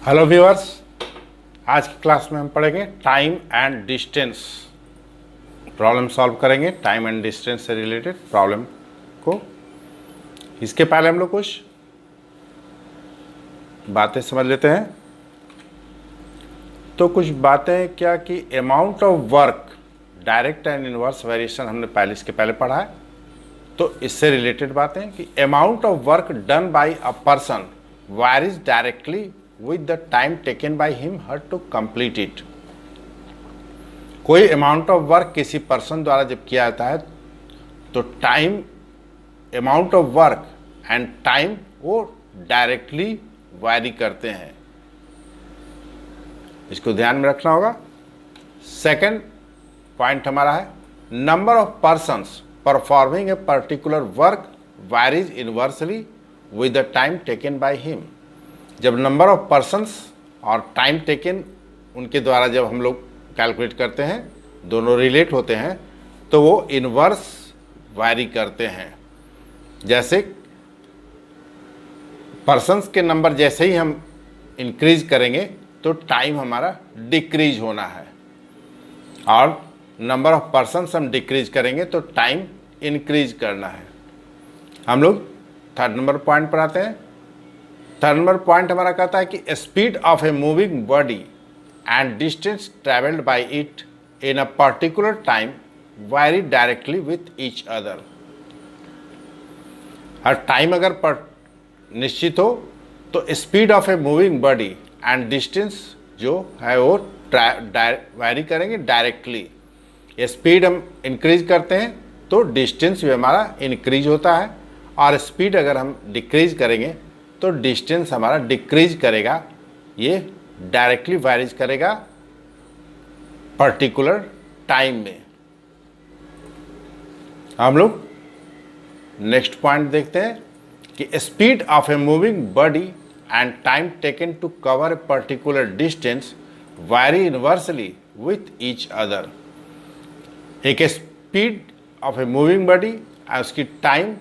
Hello viewers, आज की class में हम पढ़ेंगे time and distance. Problem solve करेंगे टाइम एंड डिस्टेंस से रिलेटेड प्रॉब्लम को। इसके पहले हम लोग कुछ बातें समझ लेते हैं। तो कुछ बातें क्या कि amount of work, direct and inverse variation हमने इसके पहले पढ़ा है। तो इससे रिलेटेड बातें कि amount of work done by a person varies directly with the time taken by him her to complete it। कोई अमाउंट ऑफ वर्क किसी पर्सन द्वारा जब किया जाता है तो time, amount of work and time वो डायरेक्टली वैरी करते हैं। इसको ध्यान में रखना होगा। सेकंड पॉइंट हमारा है number of persons performing a particular work varies inversely with the time taken by him. जब नंबर ऑफ पर्सन्स और टाइम टेकन उनके द्वारा जब हम लोग कैलकुलेट करते हैं, दोनों रिलेट होते हैं, तो वो इनवर्स वैरी करते हैं। जैसे पर्सन्स के नंबर जैसे ही हम इंक्रीज करेंगे तो टाइम हमारा डिक्रीज होना है, और नंबर ऑफ पर्सन्स हम डिक्रीज करेंगे तो टाइम इंक्रीज करना है। हम लोग थर्ड नंबर पॉइंट पर आते हैं। थर्ड नंबर पॉइंट हमारा कहता है कि speed of a moving body and distance travelled by it in a particular time vary directly with each other. हर टाइम अगर निश्चित हो तो speed of a moving body and distance जो है वो वैरी करेंगे डायरेक्टली। स्पीड हम इंक्रीज करते हैं तो डिस्टेंस भी हमारा इंक्रीज होता है, और स्पीड अगर हम डिक्रीज करेंगे तो डिस्टेंस हमारा डिक्रीज करेगा। ये डायरेक्टली वैरीज करेगा पर्टिकुलर टाइम में। हम लोग नेक्स्ट पॉइंट देखते हैं कि speed of a moving body and time taken to cover a particular distance vary inversely with each other. एक speed of a moving body और उसकी टाइम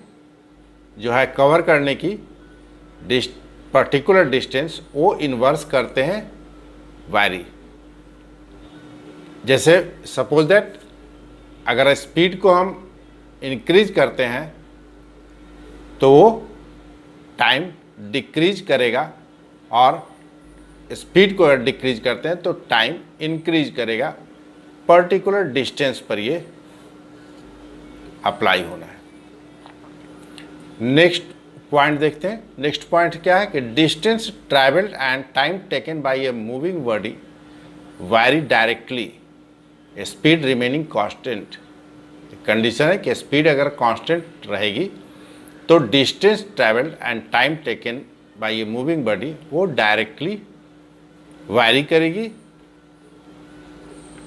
जो है कवर करने की पर्टिकुलर डिस्टेंस वो इन्वर्स करते हैं वैरी। जैसे सपोज दैट अगर स्पीड को हम इंक्रीज करते हैं तो वो टाइम डिक्रीज करेगा, और स्पीड को अगर डिक्रीज करते हैं तो टाइम इंक्रीज करेगा। पर्टिकुलर डिस्टेंस पर ये अप्लाई होना है। नेक्स्ट पॉइंट देखते हैं। नेक्स्ट पॉइंट क्या है कि distance travelled and time taken by a moving body vary directly, speed remaining constant. Condition है कि स्पीड अगर कांस्टेंट रहेगी तो distance travelled and time taken by a moving body वो डायरेक्टली वैरी करेगी।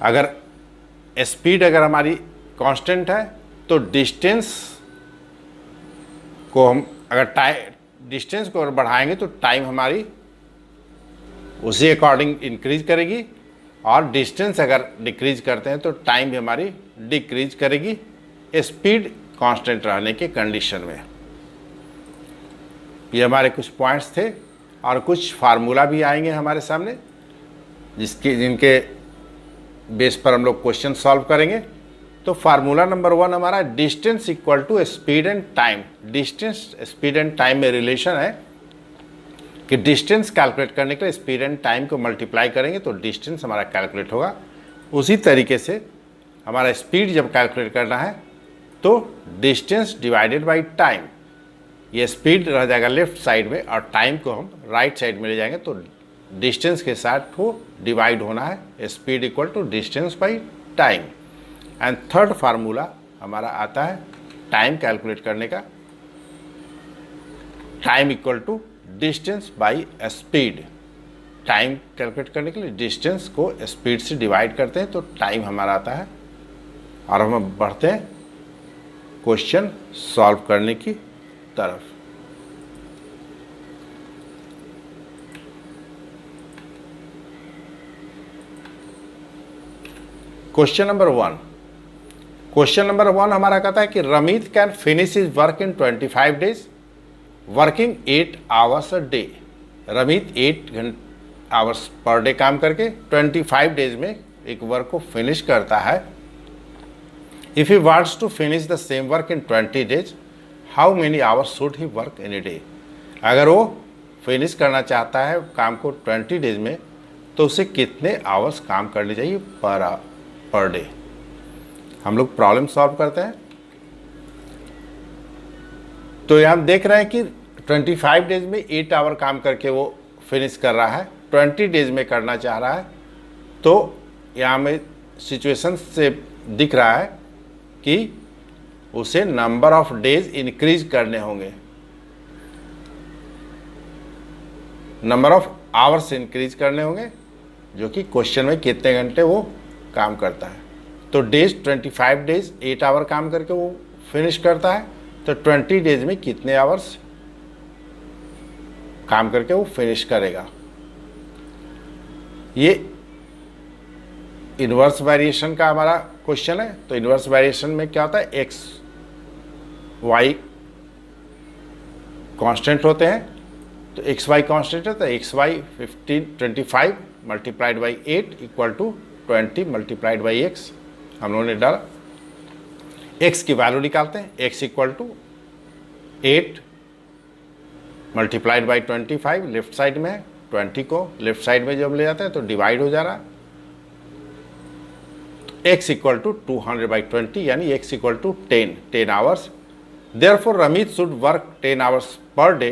अगर स्पीड अगर हमारी कांस्टेंट है तो डिस्टेंस को हम अगर डिस्टेंस को अगर बढ़ाएंगे तो टाइम हमारी उसी अकॉर्डिंग इंक्रीज करेगी, और डिस्टेंस अगर डिक्रीज करते हैं तो टाइम भी हमारी डिक्रीज करेगी स्पीड कांस्टेंट रहने के कंडीशन में। ये हमारे कुछ पॉइंट्स थे, और कुछ फार्मूला भी आएंगे हमारे सामने जिनके बेस पर हम लोग क्वेश्चन सॉल्व करेंगे। तो फार्मूला नंबर 1 हमारा distance equal to speed and time. Distance speed and time में रिलेशन है कि डिस्टेंस कैलकुलेट करने के लिए स्पीड एंड टाइम को मल्टीप्लाई करेंगे तो डिस्टेंस हमारा कैलकुलेट होगा। उसी तरीके से हमारा स्पीड जब कैलकुलेट करना है तो डिस्टेंस डिवाइडेड बाय टाइम, ये स्पीड रह जाएगा लेफ्ट साइड में और टाइम को हम राइट साइड में ले जाएंगे, तो डिस्टेंस के साथ वो डिवाइड होना है। Speed equal to distance by time. And third formula हमारा आता है टाइम कैलकुलेट करने का, time equal to distance by speed. Time calculate करने के लिए डिस्टेंस को स्पीड से डिवाइड करते हैं तो टाइम हमारा आता है, और हम बढ़ते हैं क्वेश्चन सॉल्व करने की तरफ। Question number 1। क्वेश्चन नंबर 1 हमारा कहता है कि Ramit can finish his work in 25 days working 8 hours a day. Ramit hours per day काम करके 25 डेज में एक वर्क को फिनिश करता है। If he wants to finish the same work in 20 days, how many hours should he work in a day? अगर वो finish करना चाहता है काम को 20 डेज में, तो उसे कितने आवर्स काम करने चाहिए पर डे? हम लोग प्रॉब्लम सॉल्व करते हैं। तो यहाँ हम देख रहे हैं कि 25 डेज में 8 आवर काम करके वो फिनिश कर रहा है, 20 डेज में करना चाह रहा है। तो यहाँ में सिचुएशन से दिख रहा है कि उसे नंबर ऑफ डेज इंक्रीज करने होंगे, नंबर ऑफ आवर्स इंक्रीज करने होंगे, जो कि क्वेश्चन में कितने घंटे वो काम करता है। तो डेज 25 डेज 8 आवर काम करके वो फिनिश करता है, तो 20 डेज में कितने आवर्स काम करके वो फिनिश करेगा। ये इन्वर्स वेरिएशन का हमारा क्वेश्चन है। तो इन्वर्स वेरिएशन में क्या होता है, एक्स वाई कांस्टेंट होते हैं। तो एक्स वाई कांस्टेंट है, तो x y 25 multiplied by 8 equal to 20 multiplied by x हम लोगों ने डाला। एक्स की वैल्यू निकालते हैं, x equal to 8 multiplied by 25, left side में है, 20 को लेफ्ट साइड में जब ले जाते हैं तो डिवाइड हो जा रहा है। एक्स इक्वल टू 200/20 यानी x equal to 10 hours. Therefore Ramit should work 10 hours per day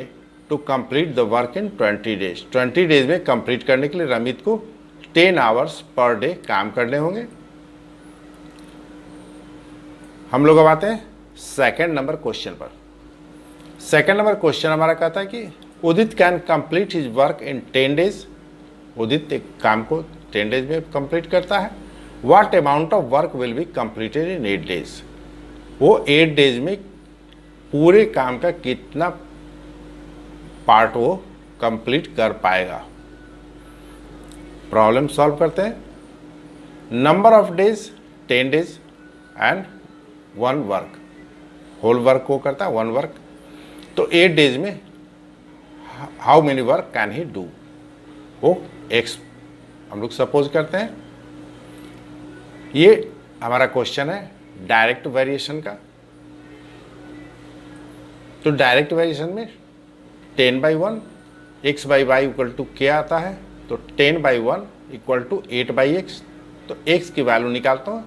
to complete the work in 20 days. 20 days में कंप्लीट करने के लिए रमित को 10 आवर्स पर डे काम करने होंगे। हम लोग अब आते हैं सेकेंड नंबर क्वेश्चन पर। सेकेंड नंबर क्वेश्चन हमारा कहता है कि Udit can complete his work in 10 days. Udit एक काम को 10 डेज में कंप्लीट करता है। What amount of work will be completed in 8 days. वो 8 डेज में पूरे काम का कितना पार्ट वो कंप्लीट कर पाएगा। प्रॉब्लम सॉल्व करते हैं। Number of days 10 days and 1 work, whole work को करता है 1 वर्क। तो 8 डेज में how many work can he do, वो एक्स हम लोग सपोज करते हैं। ये हमारा क्वेश्चन है डायरेक्ट वेरिएशन का। तो डायरेक्ट वेरिएशन में 10/1 x by y equal to क्या आता है, तो 10/1 इक्वल टू 8/x। तो x की वैल्यू निकालता हूँ,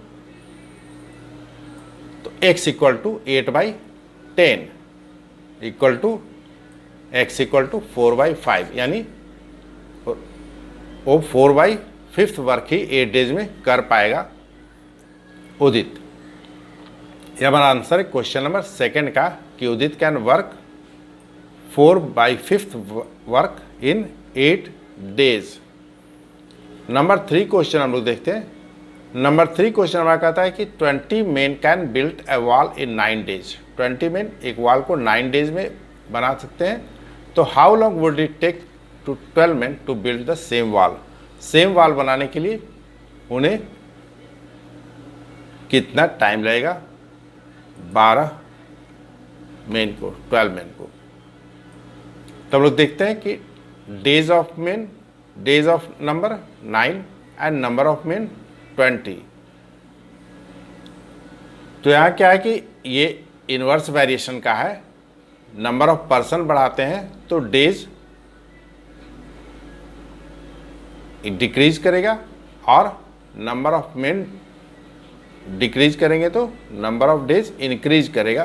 तो x equal to 8/10 equal to x equal to 4/5 यानी वो 4/5 वर्क ही 8 डेज में कर पाएगा उदित। यह हमारा आंसर है क्वेश्चन नंबर सेकंड का कि Udit can work 4/5 work in 8 days. Number 3 question हम लोग देखते हैं। नंबर 3 क्वेश्चन हमारा कहता है कि 20 men can build a wall in 9 days. 20 men एक वॉल को 9 डेज में बना सकते हैं। तो how long would it take to 12 men to build the same wall. Same wall बनाने के लिए उन्हें कितना टाइम लगेगा 12 men को, 12 men को। तो हम लोग देखते हैं कि days of men, days of number 9 and number of men 20। तो यहाँ क्या है कि ये इन्वर्स वेरिएशन का है। नंबर ऑफ पर्सन बढ़ाते हैं तो डेज डिक्रीज करेगा और नंबर ऑफ men डिक्रीज करेंगे तो नंबर ऑफ डेज इंक्रीज करेगा।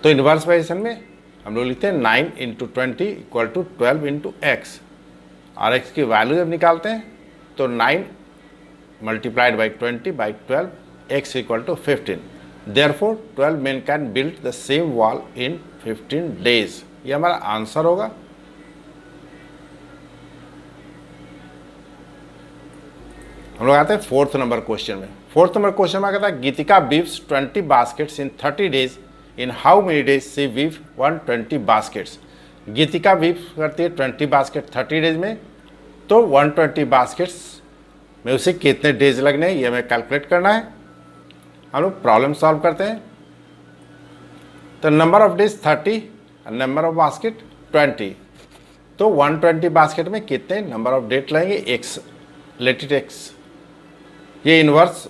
तो इन्वर्स वेरिएशन में हम लोग लिखते हैं 9 × 20 इक्वल टू 12 × x, और x की वैल्यू जब निकालते हैं तो 9 multiplied by 20/12 x equal to 15। Therefore 12 men can build the same wall in 15 days. ये हमारा आंसर होगा। हम लोग आते हैं 4th नंबर क्वेश्चन में। 4th नंबर क्वेश्चन में कहता है Geetika weaves 20 baskets in 30 days. In how many days she weave 120 baskets. Geetika weave करती है 20 बास्केट 30 डेज में, तो 120 बास्केट्स में उसे कितने डेज लगने हैं ये हमें कैलकुलेट करना है। हम लोग प्रॉब्लम सॉल्व करते हैं। तो नंबर ऑफ डेज 30 और नंबर ऑफ बास्केट 20। तो 120 बास्केट में कितने नंबर ऑफ डेट लगेंगे, एक्स, लेट इट एक्स। ये इन्वर्स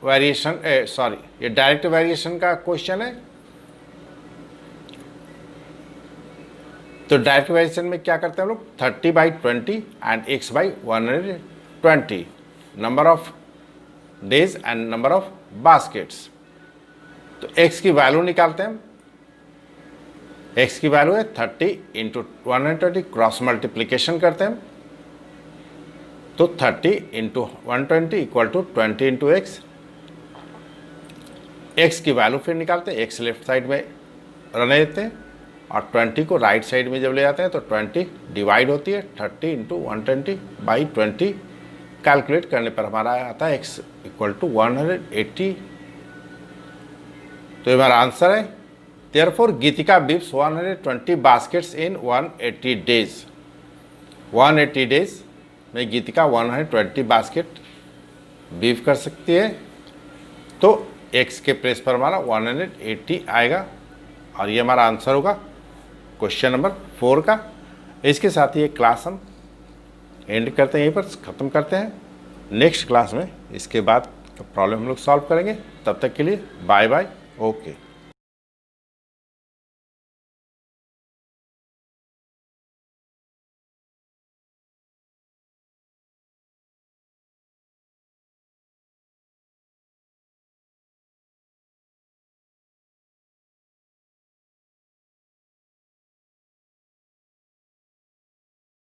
वेरिएशन, सॉरी ये डायरेक्ट वेरिएशन का क्वेश्चन है। तो डायरेक्ट वेरिएशन में क्या करते हैं हम लोग, 30/20 and x by 120, number of days and number of baskets. तो x की वैल्यू निकालते हैं हम। x की वैल्यू है 30 इंटू 120, क्रॉस मल्टीप्लीकेशन करते हैं हम। तो 30 into 120 equal to 20 into x. X की वैल्यू फिर निकालते हैं, एक्स लेफ्ट साइड में रहने देते हैं और 20 को राइट साइड में जब ले जाते हैं तो 20 डिवाइड होती है 30 इंटू 120/20। कैलकुलेट करने पर हमारा आता है एक्स इक्वल टू 180। तो ये हमारा आंसर है। देयरफॉर गीतिका बीव्स 120 बास्केट्स इन 180 डेज। 180 डेज में गीतिका 120 बास्केट बीव कर सकती है। तो एक्स के प्लेस पर हमारा 180 आएगा और ये हमारा आंसर होगा क्वेश्चन नंबर 4 का। इसके साथ ही ये क्लास हम एंड करते हैं, यहीं पर ख़त्म करते हैं। नेक्स्ट क्लास में इसके बाद प्रॉब्लम हम लोग सॉल्व करेंगे। तब तक के लिए बाय बाय, ओके।